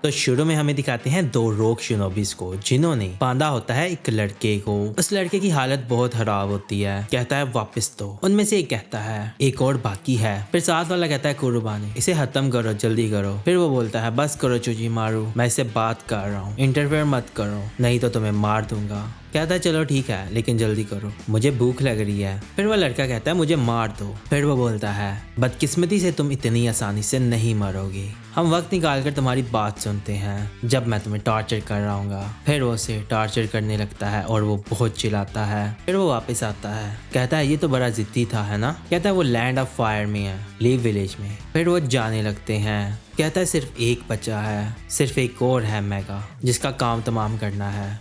तो शुरू में हमें दिखाते हैं दो रोग शिनोबिस को जिन्होंने बांधा होता है एक लड़के को। उस लड़के की हालत बहुत खराब होती है। कहता है वापस दो। उनमें से एक कहता है एक और बाकी है। फिर साथ वाला कहता है कुर्बानी, इसे खत्म करो, जल्दी करो। फिर वो बोलता है बस करो चूची मारू, मैं इससे बात कर रहा हूँ, इंटरफेयर मत करो नहीं तो तुम्हें मार दूंगा। कहता है चलो ठीक है लेकिन जल्दी करो, मुझे भूख लग रही है। फिर वो लड़का कहता है मुझे मार दो। फिर वो बोलता है बदकिस्मती से तुम इतनी आसानी से नहीं मरोगे, हम वक्त निकाल कर तुम्हारी बात सुनते हैं जब मैं तुम्हें टॉर्चर कर रहा हूँ। फिर वो उसे टॉर्चर करने लगता है और वो बहुत चिल्लाता है। फिर वो वापस आता है, कहता है ये तो बड़ा जिद्दी था है ना। कहता है वो लैंड ऑफ फायर में है, लीव विलेज में। फिर वो जाने लगते हैं। कहता है सिर्फ एक बचा है, सिर्फ एक और है मेगा जिसका काम तमाम करना है।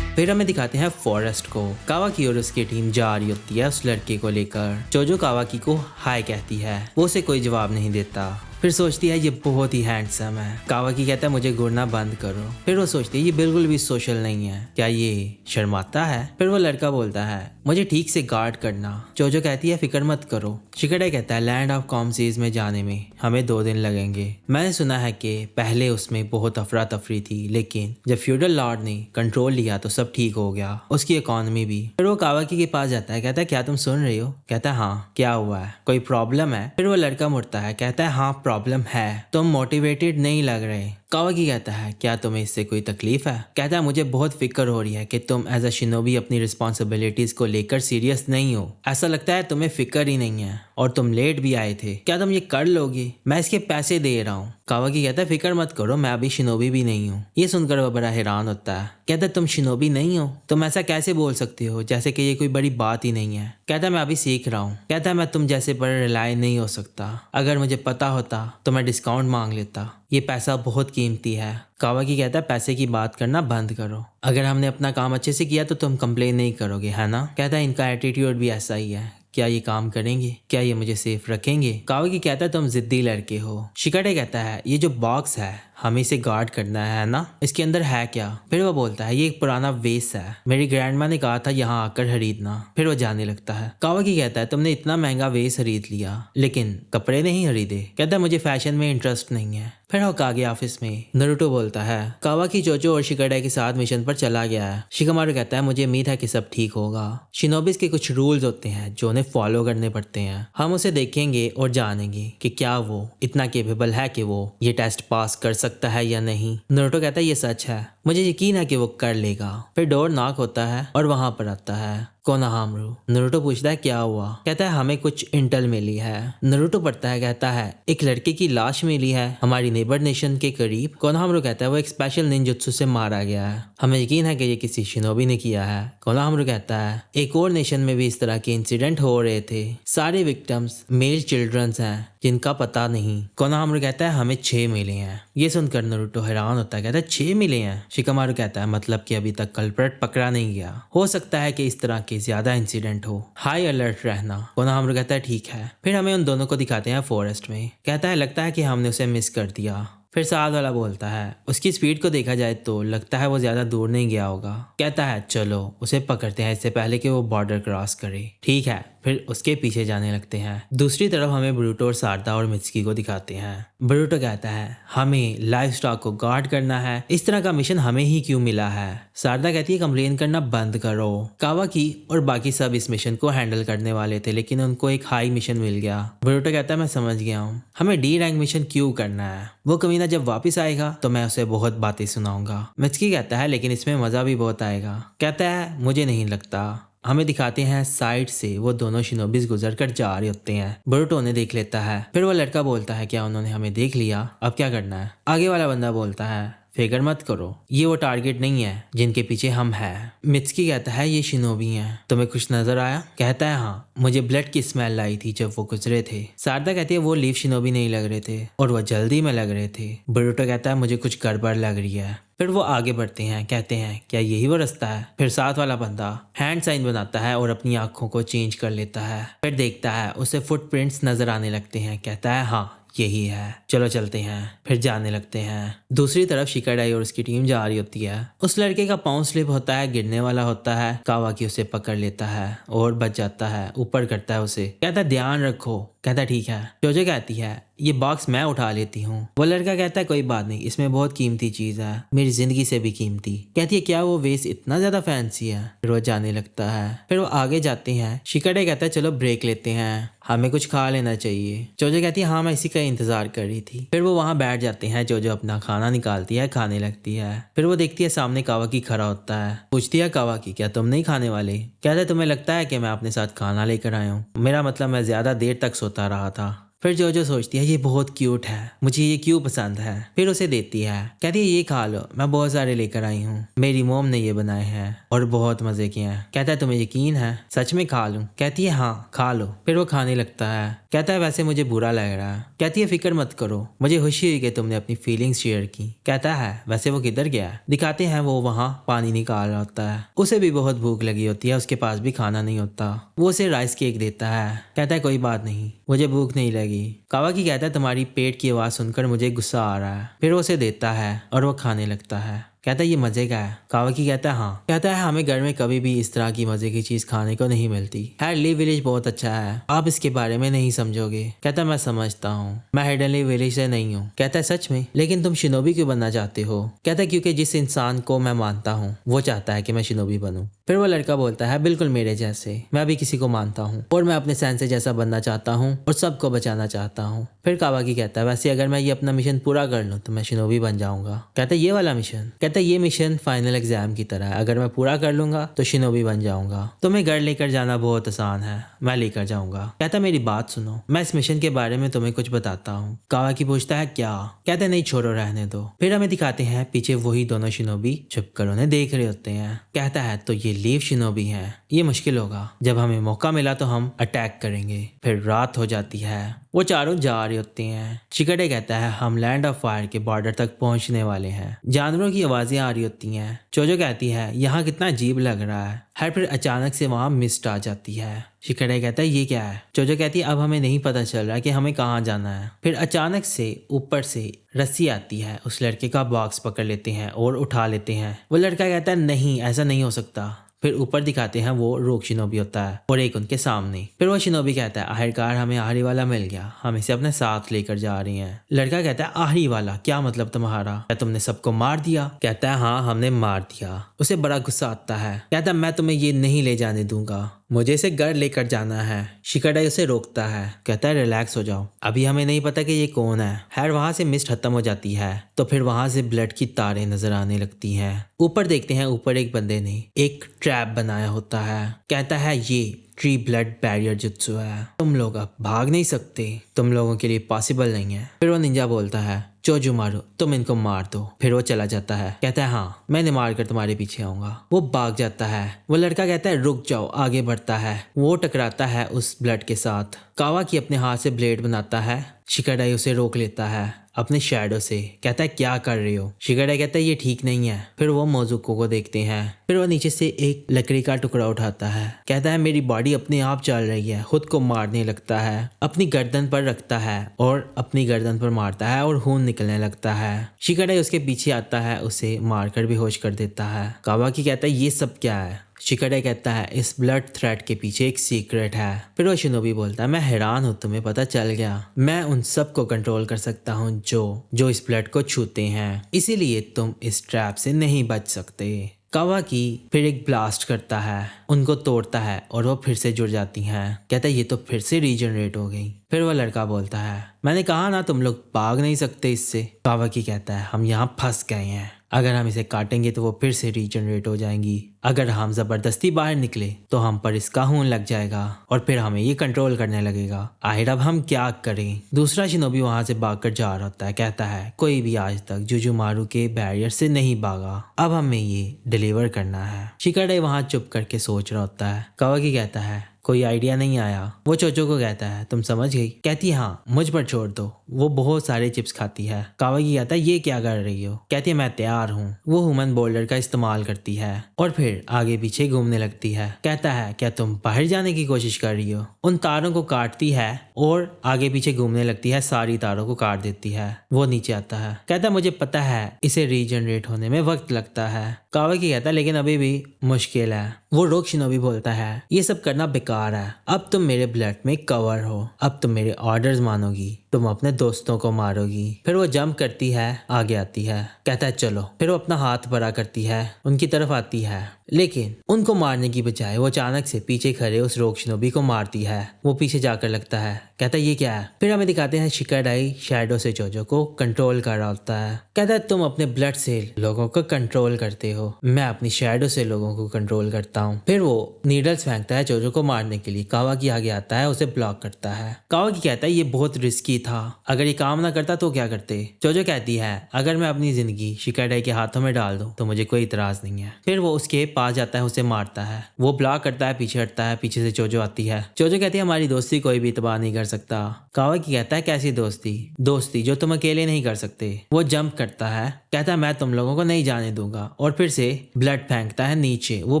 फिर हमें दिखाते हैं फॉरेस्ट को। कावाकी और उसकी टीम जा रही होती है उस लड़के को लेकर। जोजो कावाकी को हाय कहती है, वो उसे कोई जवाब नहीं देता। फिर सोचती है ये बहुत ही हैंडसम है। कावाकी कहता है मुझे घूरना बंद करो। फिर वो सोचती है ये बिल्कुल भी सोशल नहीं है, क्या ये शर्माता है। फिर वो लड़का बोलता है मुझे ठीक से गार्ड करना। जोजो कहती है फिक्र मत करो। शिकड़े कहता है लैंड ऑफ कॉमसीज में जाने में हमें 2 दिन लगेंगे। मैंने सुना है कि पहले उसमें बहुत अफरा तफरी थी, लेकिन जब फ्यूडल लॉर्ड ने कंट्रोल लिया तो सब ठीक हो गया, उसकी इकोनॉमी भी। फिर वो कावाकी के पास जाता है, कहता है क्या तुम सुन रही हो। कहता है हाँ, क्या हुआ है, कोई प्रॉब्लम है। फिर वो लड़का मुड़ता है, कहता है हाँ प्रॉब्लम है, तुम मोटिवेटेड नहीं लग रहे। कावाकी कहता है क्या तुम्हें इससे कोई तकलीफ है। कहता है मुझे बहुत फिक्र हो रही है कि तुम एज अ शिनोबी अपनी रिस्पॉन्सिबिलिटीज को लेकर सीरियस नहीं हो। ऐसा लगता है तुम्हें फिक्र ही नहीं है और तुम लेट भी आए थे। क्या तुम ये कर लोगे, मैं इसके पैसे दे रहा हूँ। कावाकी कहता है फिक्र मत करो, मैं अभी शिनोबी भी नहीं हूँ। ये सुनकर वो बड़ा हैरान होता है। कहता है तुम शिनोबी नहीं हो, तुम ऐसा कैसे बोल सकते हो, जैसे कि ये कोई बड़ी बात ही नहीं है। कहता है मैं अभी सीख रहा हूँ। कहता है मैं तुम जैसे पर रिलाय नहीं हो सकता, अगर मुझे पता होता तो मैं डिस्काउंट मांग लेता, ये पैसा बहुत कीमती है। कावाकी कहता है पैसे की बात करना बंद करो, अगर हमने अपना काम अच्छे से किया तो तुम कंप्लेन नहीं करोगे है ना। कहता है इनका एटीट्यूड भी ऐसा ही है, क्या ये काम करेंगे, क्या ये मुझे सेफ रखेंगे। कावाकी कहता है तुम जिद्दी लड़के हो। शिकाडे कहता है ये जो बॉक्स है हमें इसे गार्ड करना है ना, इसके अंदर है क्या। फिर वो बोलता है ये एक पुराना वेस है, मेरी ग्रैंडमा ने कहा था यहाँ आकर खरीदना। फिर वो जाने लगता है। कावाकी कहता है तुमने इतना महंगा वेस खरीद लिया लेकिन कपड़े नहीं खरीदे। कहता है मुझे फैशन में इंटरेस्ट नहीं है। फिर होकागे ऑफिस में नारुतो बोलता है कावाकी जोजो और शिकाडे के साथ मिशन पर चला गया है। शिकामारू कहता है मुझे उम्मीद है कि सब ठीक होगा। शिनोबिस के कुछ रूल्स होते हैं जो उन्हें फॉलो करने पड़ते हैं, हम उसे देखेंगे और जानेंगे कि क्या वो इतना केपेबल है कि वो ये टेस्ट पास कर सकता है या नहीं। नारुतो कहता है ये सच है, मुझे यकीन है कि वो कर लेगा। फिर डोर नॉक होता है और वहां पर आता है कोनोहामारू। नारुतो पूछता है क्या हुआ। कहता है हमें कुछ इंटेल मिली है। नारुतो पढ़ता है, कहता है एक लड़के की लाश मिली है हमारी नेबर नेशन के करीब। कोनोहामारू कहता है वो एक स्पेशल निंजुत्सु से मारा गया है, हमें यकीन है कि ये किसी शिनोबी ने किया है। कोनोहामारू कहता है एक और नेशन में भी इस तरह के इंसिडेंट हो रहे थे, सारे विक्टिम्स मेल चिल्ड्रंस हैं जिनका पता नहीं। कोनोहामारू कहता है हमें 6 मिले हैं। ये सुनकर नारुतो हैरान होता है, कहता है 6 मिले हैं। शिकामारू कहता है मतलब कि अभी तक कल्प्रेट पकड़ा नहीं गया, हो सकता है कि इस तरह के ज्यादा इंसिडेंट हो, हाई अलर्ट रहना। कोनोहामारू कहता है ठीक है। फिर हमें उन दोनों को दिखाते हैं फॉरेस्ट में। कहता है लगता है कि हमने उसे मिस कर दिया। फिर साथ वाला बोलता है उसकी स्पीड को देखा जाए तो लगता है वो ज्यादा दूर नहीं गया होगा। कहता है चलो उसे पकड़ते हैं इससे पहले कि वो बॉर्डर क्रॉस करे। ठीक है, फिर उसके पीछे जाने लगते हैं। दूसरी तरफ हमें ब्रूटो और सारदा और मित्सुकी को दिखाते हैं। ब्रूटो कहता है हमें लाइफ स्टॉक को गार्ड करना है, इस तरह का मिशन हमें ही क्यों मिला है। सारदा कहती है कंप्लेन करना बंद करो। कावाकी और बाकी सब इस मिशन को हैंडल करने वाले थे लेकिन उनको एक हाई मिशन मिल गया। ब्रूटो कहता है मैं समझ गया हूँ, हमें डी रैंक मिशन क्यों करना है, वो कमीना जब वापस आएगा तो मैं उसे बहुत बातें सुनाऊंगा। मित्सुकी कहता है लेकिन इसमें मजा भी बहुत आएगा। कहता है मुझे नहीं लगता। हमें दिखाते हैं साइड से वो दोनों शिनोबिस गुजर कर जा रहे होते हैं। ब्रूटो उन्हें देख लेता है। फिर वो लड़का बोलता है क्या उन्होंने हमें देख लिया, अब क्या करना है। आगे वाला बंदा बोलता है फिक्र मत करो, ये वो टारगेट नहीं है जिनके पीछे हम हैं। मित्सुकी कहता है ये शिनोबी हैं, तुम्हें कुछ नजर आया। कहता है हाँ, मुझे ब्लड की स्मेल आई थी जब वो गुजरे थे। सारदा कहती है वो लीव शिनोबी नहीं लग रहे थे और वो जल्दी में लग रहे थे। ब्रूटो कहता है मुझे कुछ गड़बड़ लग रही है। फिर वो आगे बढ़ते हैं, कहते हैं क्या यही वो रास्ता है। फिर साथ वाला बंदा हैंड साइन बनाता है और अपनी आंखों को चेंज कर लेता है। फिर देखता है उसे फुटप्रिंट्स नजर आने लगते हैं। कहता है हाँ यही है, चलो चलते हैं। फिर जाने लगते हैं। दूसरी तरफ शिकाडाई और उसकी टीम जा रही होती है। उस लड़के का पाँव स्लिप होता है, गिरने वाला होता है। कावाकी उसे पकड़ लेता है और बच जाता है, ऊपर करता है उसे, कहता है ध्यान रखो। कहता है ठीक है। जोजो कहती है ये बॉक्स मैं उठा लेती हूँ। वो लड़का कहता है कोई बात नहीं, इसमें बहुत कीमती चीज है, मेरी जिंदगी से भी कीमती। कहती है क्या वो वेस इतना ज्यादा फैंसी है? फिर वो जाने लगता है। फिर वो आगे जाते हैं। शिकाडाई कहता है चलो ब्रेक लेते हैं, हमें कुछ खा लेना चाहिए। जोजो कहती है हाँ मैं इसी का इंतजार कर रही थी। फिर वो वहाँ बैठ जाते हैं। जोजो अपना खाना निकालती है, खाने लगती है। फिर वो देखती है सामने कावाकी खड़ा होता है। पूछती है कावाकी क्या तुम नहीं खाने वाले? कहता है तुम्हें लगता है कि मैं अपने साथ खाना लेकर आया हूँ? मेरा मतलब मैं ज्यादा देर तक सोता रहा था। फिर जोजो सोचती है ये बहुत क्यूट है, मुझे ये क्यों पसंद है। फिर उसे देती है, कहती है ये खा लो, मैं बहुत सारे लेकर आई हूँ, मेरी मोम ने ये बनाए हैं और बहुत मजे किए हैं। कहता है तुम्हें यकीन है सच में खा लूं? कहती है हाँ खा लो। फिर वो खाने लगता है। कहता है वैसे मुझे बुरा लग रहा है। कहती है फिक्र मत करो, मुझे खुशी हुई कि तुमने अपनी फीलिंग्स शेयर की। कहता है वैसे वो किधर गया? दिखाते हैं वो वहाँ पानी निकाल रहा होता है। उसे भी बहुत भूख लगी होती है, उसके पास भी खाना नहीं होता। वो उसे राइस केक देता है। कहता है कोई बात नहीं, मुझे भूख नहीं लगी। कावाकी कहता है तुम्हारी पेट की आवाज सुनकर मुझे गुस्सा आ रहा है। फिर वो उसे देता है और वो खाने लगता है। कहता है ये मजे का है। कावाकी कहता है हाँ। कहता है हमें घर में कभी भी इस तरह की मजे की चीज खाने को नहीं मिलती। हेडली विलेज बहुत अच्छा है, आप इसके बारे में नहीं समझोगे। कहता है मैं समझता हूँ, मैं हेडली विलेज से नहीं हूँ। कहता है सच में? लेकिन तुम शिनोबी क्यों बनना चाहते हो? कहता है क्योंकि जिस इंसान को मैं मानता हूँ वो चाहता है कि मैं शिनोबी बनूं। फिर वो लड़का बोलता है बिल्कुल मेरे जैसे, मैं भी किसी को मानता हूँ और मैं अपने सेंसे जैसा बनना चाहता हूँ और सबको बचाना चाहता हूँ। फिर कावाकी कहता है वैसे अगर मैं ये अपना मिशन पूरा कर लूँ तो मैं शिनोबी बन जाऊंगा। कहता है ये वाला मिशन? कहता है ये मिशन फाइनल एग्जाम की तरह है, अगर मैं पूरा कर लूंगा तो शिनोबी बन जाऊंगा। तुम्हें घर लेकर जाना बहुत आसान है, मैं लेकर जाऊंगा। कहता है मेरी बात सुनो, मैं इस मिशन के बारे में तुम्हें कुछ बताता हूँ। कावाकी पूछता है क्या? कहता है नहीं छोड़ो रहने दो। फिर हमें दिखाते हैं पीछे वही दोनों शिनोबी छुपकर उन्हें देख रहे होते हैं। कहता है तो ये लीव शिनोबी है, ये मुश्किल होगा, जब हमें मौका मिला तो हम अटैक करेंगे। फिर रात हो जाती है। वो चारों जा रहे होते हैं। शिकाडाई कहता है हम लैंड ऑफ फायर के बॉर्डर तक पहुंचने वाले हैं। जानवरों की आवाजें आ रही होती हैं। जोजो कहती है यहाँ कितना अजीब लग रहा है। फिर अचानक से वहां मिस्ट आ जाती है। शिकाडाई कहता है ये क्या है? जोजो कहती है अब हमें नहीं पता चल रहा कि हमें कहाँ जाना है। फिर अचानक से ऊपर से रस्सी आती है, उस लड़के का बॉक्स पकड़ लेते हैं और उठा लेते हैं। वो लड़का कहता है नहीं ऐसा नहीं हो सकता। फिर ऊपर दिखाते हैं वो रोग शिनोबी होता है और एक उनके सामने। फिर वो शिनोबी कहता है आखिरकार हमें आखिरी वाला मिल गया, हम इसे अपने साथ लेकर जा रहे हैं। लड़का कहता है आखिरी वाला क्या मतलब तुम्हारा? क्या तुमने सबको मार दिया? कहता है हाँ हमने मार दिया। उसे बड़ा गुस्सा आता है। कहता है मैं तुम्हें ये नहीं ले जाने दूंगा, मुझे इसे घर लेकर जाना है। शिकाडाई उसे रोकता है। कहता है रिलैक्स हो जाओ, अभी हमें नहीं पता कि ये कौन है। खैर वहां से मिस्ट खत्म हो जाती है तो फिर वहां से ब्लड की तारें नजर आने लगती हैं। ऊपर देखते हैं, ऊपर एक बंदे ने एक ट्रैप बनाया होता है। कहता है ये ट्री ब्लड बैरियर जुत्सु है, तुम लोग अब भाग नहीं सकते, तुम लोगों के लिए पॉसिबल नहीं है। फिर वो निंजा बोलता है जोजुमारू तुम इनको मार दो। फिर वो चला जाता है। कहता है हाँ मैंने मार कर तुम्हारे पीछे आऊंगा। वो भाग जाता है। वो लड़का कहता है रुक जाओ, आगे बढ़ता है। वो टकराता है उस ब्लड के साथ। कावाकी अपने हाथ से ब्लेड बनाता है। शिकाडाई उसे रोक लेता है अपने शैडो से। कहता है क्या कर रहे हो? शिकाडाई कहता है ये ठीक नहीं है। फिर वो मोजुको को देखते हैं। फिर वो नीचे से एक लकड़ी का टुकड़ा उठाता है। कहता है मेरी बॉडी अपने आप चल रही है। खुद को मारने लगता है, अपनी गर्दन पर रखता है और अपनी गर्दन पर मारता है और खून निकलने लगता है। शिकाडाई उसके पीछे आता है, उसे मारकर बेहोश कर देता है। कावाकी कहता है ये सब क्या है? शिकाडाई कहता है इस ब्लड थ्रेड के पीछे एक सीक्रेट है। फिर वो शिनोबी बोलता है मैं हैरान हूँ तुम्हें पता चल गया, मैं उन सब को कंट्रोल कर सकता हूँ जो इस ब्लड को छूते हैं, इसीलिए तुम इस ट्रैप से नहीं बच सकते। कावाकी फिर एक ब्लास्ट करता है, उनको तोड़ता है और वो फिर से जुड़ जाती हैं। कहता है ये तो फिर से रीजनरेट हो गई। फिर वो लड़का बोलता है मैंने कहा ना तुम लोग भाग नहीं सकते इससे। कावाकी कहता है हम यहाँ फंस गए हैं, अगर हम इसे काटेंगे तो वो फिर से रीजनरेट हो जाएंगी, अगर हम जबरदस्ती बाहर निकले तो हम पर इसका खून लग जाएगा और फिर हमें ये कंट्रोल करने लगेगा। आखिर अब हम क्या करें? दूसरा शिनोबी वहां से भागकर जा रहा होता है। कहता है कोई भी आज तक जुजुमारू के बैरियर से नहीं भागा, अब हमें ये डिलीवर करना है। शिकाडाई वहां चुप करके सोच रहा होता है। कावाकी कहता है कोई आइडिया नहीं आया। वो चोचो को कहता है तुम समझ गई? कहती है हाँ, मुझ पर छोड़ दो। वो बहुत सारे चिप्स खाती है। कावाकी कहता है ये क्या कर रही हो? कहती है मैं तैयार हूँ। वो ह्यूमन बोल्डर का इस्तेमाल करती है और फिर आगे पीछे घूमने लगती है। कहता है क्या तुम बाहर जाने की कोशिश कर रही हो? उन तारों को काटती है और आगे पीछे घूमने लगती है, सारी तारों को काट देती है। वो नीचे आता है। कहता है मुझे पता है इसे रीजनरेट होने में वक्त लगता है। कावाकी कहता है लेकिन अभी भी मुश्किल है। वो रोक शिनोबी बोलता है ये सब करना बेकार है। अब तुम मेरे ब्लड में कवर हो। अब तुम मेरे ऑर्डर्स मानोगी, तुम अपने दोस्तों को मारोगी। फिर वो जंप करती है, आगे आती है। कहता है चलो। फिर वो अपना हाथ बड़ा करती है, उनकी तरफ आती है, लेकिन उनको मारने की बजाय वो अचानक से पीछे खड़े उस रोक शिनोबी को मारती है। वो पीछे जाकर लगता है। कहता है ये क्या है? फिर हमें दिखाते हैं शिकाडाई शैडो से जोजो को कंट्रोल कर रहा होता है। कहता है तुम अपने ब्लड से लोगों को कंट्रोल करते हो, मैं अपनी शैडो से लोगों को कंट्रोल करता हूँ। फिर वो नीडल्स फेंकता है जोजो को मारने के लिए। कावाकी आगे आता है, उसे ब्लॉक करता है। कावाकी कहता है ये बहुत रिस्की था, अगर ये काम ना करता तो क्या करते? जोजो कहती है अगर मैं अपनी जिंदगी शिकाडाई के हाथों में डाल दूं तो मुझे कोई इतराज नहीं है। फिर वो उसके पास जाता है, उसे मारता है। वो ब्लॉक करता है, पीछे हटता है। पीछे से जोजो आती है। जोजो कहती है हमारी दोस्ती कोई भी तबाह नहीं कर सकता। कावाकी कहता है कैसी दोस्ती? दोस्ती जो तुम अकेले नहीं कर सकते। वो जंप करता है, कहता है मैं तुम लोगों को नहीं जाने दूंगा और फिर से ब्लड फेंकता है नीचे। वो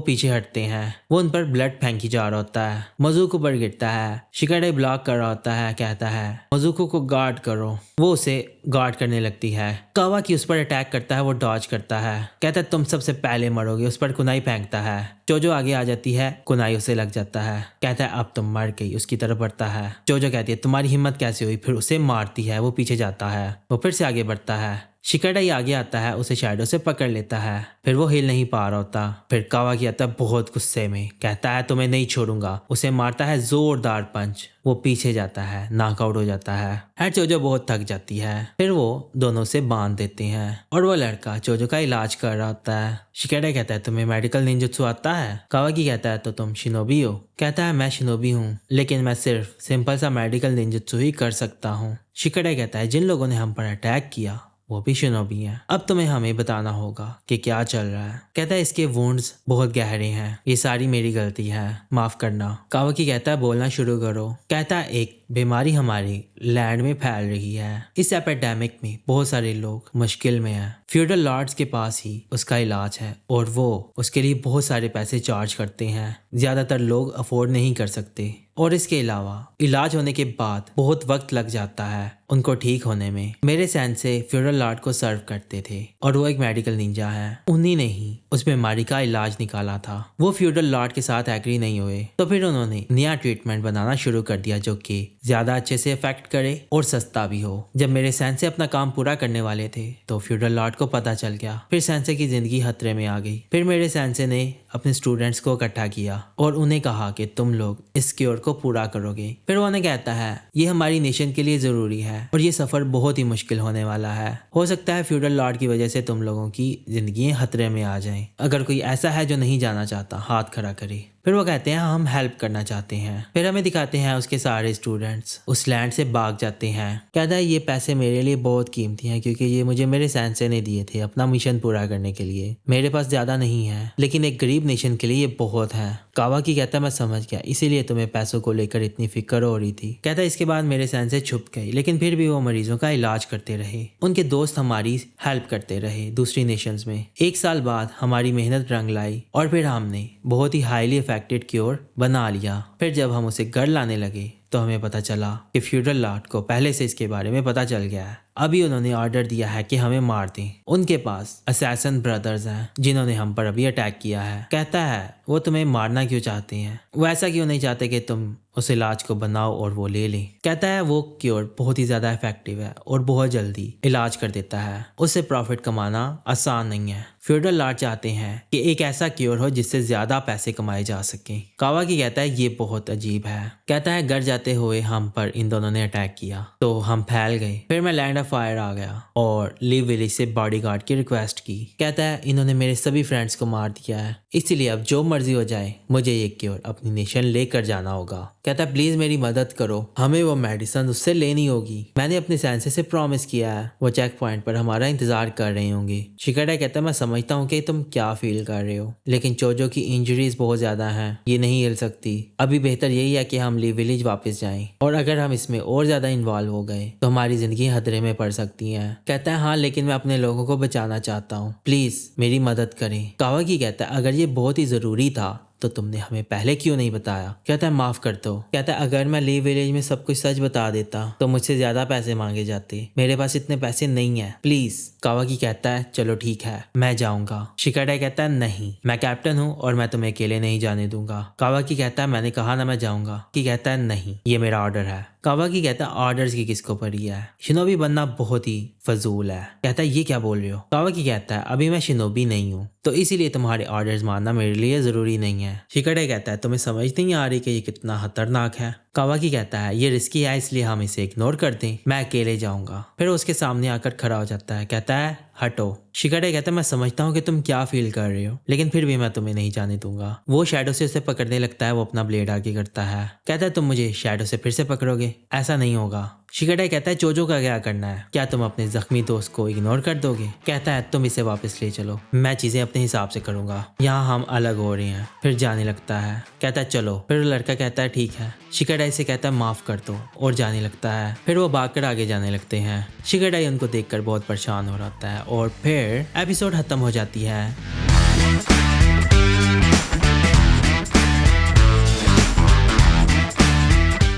पीछे हटते हैं। वो उन पर ब्लड फेंकी जा रहा होता है। मजुको पर गिरता है। शिकाडाई ब्लॉक कर रहा होता है, कहता है मजुको को गार्ड करो। वो उसे गार्ड करने लगती है। कावाकी उस पर अटैक करता है, वो डॉज करता है। कहता है तुम सबसे पहले मरोगे। उस पर कुनाई फेंकता है। जोजो आगे आ जाती है, कुनाई उसे लग जाता है। कहता है अब तुम मर गई। उसकी तरफ बढ़ता है। जोजो कहती है तुम्हारी हिम्मत कैसे हुई? फिर उसे मारती है। वो पीछे जाता है। वो फिर से आगे बढ़ता है। शिकाडाई आगे आता है, उसे शैडो से पकड़ लेता है। फिर वो हिल नहीं पा रहा होता। फिर कावाकी आता है बहुत गुस्से में, कहता है तुम्हें नहीं छोड़ूंगा। उसे मारता है जोरदार पंच। वो पीछे जाता है, नॉकआउट हो जाता है। जोजो बहुत थक जाती है। फिर वो दोनों से बांध देते हैं और वो लड़का जोजो का इलाज कर रहा होता है। शिकाडाई कहता है तुम्हें मेडिकल निंजुत्सु आता है? कावाकी कहता है तो तुम शिनोबी हो? कहता है मैं शिनोबी हूँ, लेकिन मैं सिर्फ सिंपल सा मेडिकल निंजुत्सु ही कर सकता हूँ। शिकाडाई कहता है जिन लोगों ने हम पर अटैक किया वो भी शिनोबी हैं। अब तुम्हें हमें बताना होगा कि क्या चल रहा है। कहता है इसके वुंड्स बहुत गहरे हैं, ये सारी मेरी गलती है, माफ करना। कावाकी कहता है बोलना शुरू करो। कहता है एक बीमारी हमारी लैंड में फैल रही है। इस एपिडेमिक में बहुत सारे लोग मुश्किल में हैं। फ्यूडल लॉर्ड्स के पास ही उसका इलाज है और वो उसके लिए बहुत सारे पैसे चार्ज करते हैं। ज्यादातर लोग अफोर्ड नहीं कर सकते और इसके अलावा इलाज होने के बाद बहुत वक्त लग जाता है उनको ठीक होने में। मेरे सेंसे फ्यूडल लॉर्ड को सर्व करते थे और वो एक मेडिकल निंजा है। उन्हीं ने ही उस बीमारी का इलाज निकाला था। वो फ्यूडल लॉर्ड के साथ एग्री नहीं हुए तो फिर उन्होंने नया ट्रीटमेंट बनाना शुरू कर दिया जो कि ज्यादा अच्छे से इफेक्ट करे और सस्ता भी हो। जब मेरे सेंसे अपना काम पूरा करने वाले थे तो फ्यूडल लॉर्ड को पता चल गया। फिर सेंसे की जिंदगी खतरे में आ गई। फिर मेरे सेंसे ने अपने स्टूडेंट्स को इकट्ठा किया और उन्हें कहा कि तुम लोग इस क्योर को पूरा करोगे। फिर वो उन्हें कहता है ये हमारी नेशन के लिए जरूरी है और ये सफर बहुत ही मुश्किल होने वाला है। हो सकता है फ्यूडल लॉर्ड की वजह से तुम लोगों की जिंदगी खतरे में आ जाएं। अगर कोई ऐसा है जो नहीं जाना चाहता हाथ खड़ा करे। फिर वो कहते हैं हम हेल्प करना चाहते हैं। फिर हमें दिखाते हैं उसके सारे स्टूडेंट्स उस लैंड से भाग जाते हैं। कहता है ये पैसे मेरे लिए बहुत कीमती हैं क्योंकि ये मुझे मेरे सेंसे ने दिए थे अपना मिशन पूरा करने के लिए। मेरे पास ज्यादा नहीं है लेकिन एक गरीब नेशन के लिए ये बहुत है। कावाकी कहता है मैं समझ गया, इसीलिए तुम्हें पैसों को लेकर इतनी फिक्र हो रही थी। कहता है इसके बाद मेरे सेंसे छुप गए लेकिन फिर भी वो मरीजों का इलाज करते रहे। उनके दोस्त हमारी हेल्प करते रहे दूसरी नेशंस में। 1 साल बाद हमारी मेहनत रंग लाई और फिर हमने बहुत ही हाईली इफेक्टेड क्योर बना लिया। फिर जब हम उसे घर लाने लगे तो हमें पता चला कि फ्यूडल लॉर्ड को पहले से इसके बारे में पता चल गया है। अभी उन्होंने ऑर्डर दिया है कि हमें मार दें। उनके पास असैसिन ब्रदर्स हैं जिन्होंने हम पर अभी अटैक किया है। कहता है वो तुम्हें मारना क्यों चाहते हैं? वो ऐसा क्यों नहीं चाहते कि तुम उस इलाज को बनाओ और वो ले लें। कहता है वो क्योर बहुत ही ज्यादा इफेक्टिव है और बहुत जल्दी इलाज कर देता है। उससे प्रॉफिट कमाना आसान नहीं है। फ्यूडल लॉर्ड चाहते हैं कि एक ऐसा क्योर हो जिससे ज्यादा पैसे कमाए जा सकें। कावाकी कहता है ये बहुत अजीब है। कहता है घर जाते हुए हम पर इन दोनों ने अटैक किया तो हम फैल गए। फिर मैं लैंड फायर आ गया और लीव विलेज से बॉडीगार्ड की रिक्वेस्ट की। कहता है इन्होंने मेरे सभी फ्रेंड्स को मार दिया है, इसलिए अब जो मर्जी हो जाए मुझे ये क्योर अपनी नेशन लेकर जाना होगा। कहता है प्लीज मेरी मदद करो, हमें वो मेडिसिन उससे लेनी होगी। मैंने अपने सेंसे से प्रॉमिस किया है, वो चेक पॉइंट पर हमारा इंतजार कर रहे होंगे। शिकाडा कहता है मैं समझता हूँ कि तुम क्या फील कर रहे हो, लेकिन चोजो की इंजरीज बहुत ज्यादा हैं, ये नहीं हिल सकती। अभी बेहतर यही है कि हम लीव विलेज वापस जाएं, और अगर हम इसमें और ज्यादा इन्वॉल्व हो गए तो हमारी जिंदगी खतरे में पड़ सकती है। कहता है हाँ लेकिन मैं अपने लोगों को बचाना चाहता हूँ, प्लीज मेरी मदद करें। कावाकी कहता है अगर ये बहुत ही जरूरी था तो तुमने हमें पहले क्यों नहीं बताया। कहता है माफ कर दो। कहता है अगर मैं लीव विलेज में सब कुछ सच बता देता तो मुझसे ज्यादा पैसे मांगे जाते, मेरे पास इतने पैसे नहीं है, प्लीज। कावाकी कहता है चलो ठीक है मैं जाऊंगा। शिकाडा कहता है नहीं, मैं कैप्टन हूँ और मैं तुम्हें अकेले नहीं जाने दूंगा। कावाकी कहता है मैंने कहा ना मैं जाऊंगा। कि कहता है नहीं, ये मेरा ऑर्डर है। कावाकी कहता है ऑर्डर्स की किसको पड़ी है, शिनोबी बनना बहुत ही फजूल है। कहता है ये क्या बोल रहे हो। कावाकी कहता है अभी मैं शिनोबी नहीं हूँ, तो इसीलिए तुम्हारे ऑर्डर्स मानना मेरे लिए जरूरी नहीं है। शिकाडा कहता है तुम्हें समझ नहीं आ रही कि ये कितना खतरनाक है। कावाकी कहता है ये रिस्की है इसलिए हम इसे इग्नोर कर दें, मैं अकेले जाऊंगा। फिर उसके सामने आकर खड़ा हो जाता है, कहता है हटो। शिकाडा कहता है मैं समझता हूँ कि तुम क्या फील कर रहे हो, लेकिन फिर भी मैं तुम्हें नहीं जाने दूंगा। वो शैडो से उसे पकड़ने लगता है, वो अपना ब्लेड आगे करता है। कहता है तुम मुझे शैडो से फिर से पकड़ोगे, ऐसा नहीं होगा। शिकाडा कहता है चोजो का क्या करना है, क्या तुम अपने जख्मी दोस्त को इग्नोर कर दोगे। कहता है तुम इसे वापस ले चलो, मैं चीजें अपने हिसाब से करूंगा, यहाँ हम अलग हो रहे हैं। फिर जाने लगता है। कहता है चलो। फिर लड़का कहता है ठीक है। शिकाडा इसे कहता है माफ कर दो और जाने लगता है। फिर वो भागकर आगे जाने लगते हैं। शिकाडा उनको देखकर बहुत परेशान हो जाता है और फिर एपिसोड खत्म हो जाती है।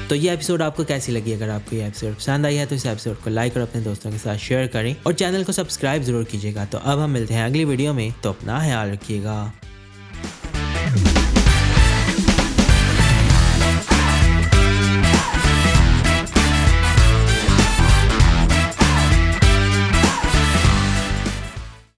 तो ये एपिसोड आपको कैसी लगी। अगर आपको ये एपिसोड पसंद आई है तो इस एपिसोड को लाइक और अपने दोस्तों के साथ शेयर करें और चैनल को सब्सक्राइब जरूर कीजिएगा। तो अब हम मिलते हैं अगली वीडियो में, तो अपना ख्याल रखिएगा।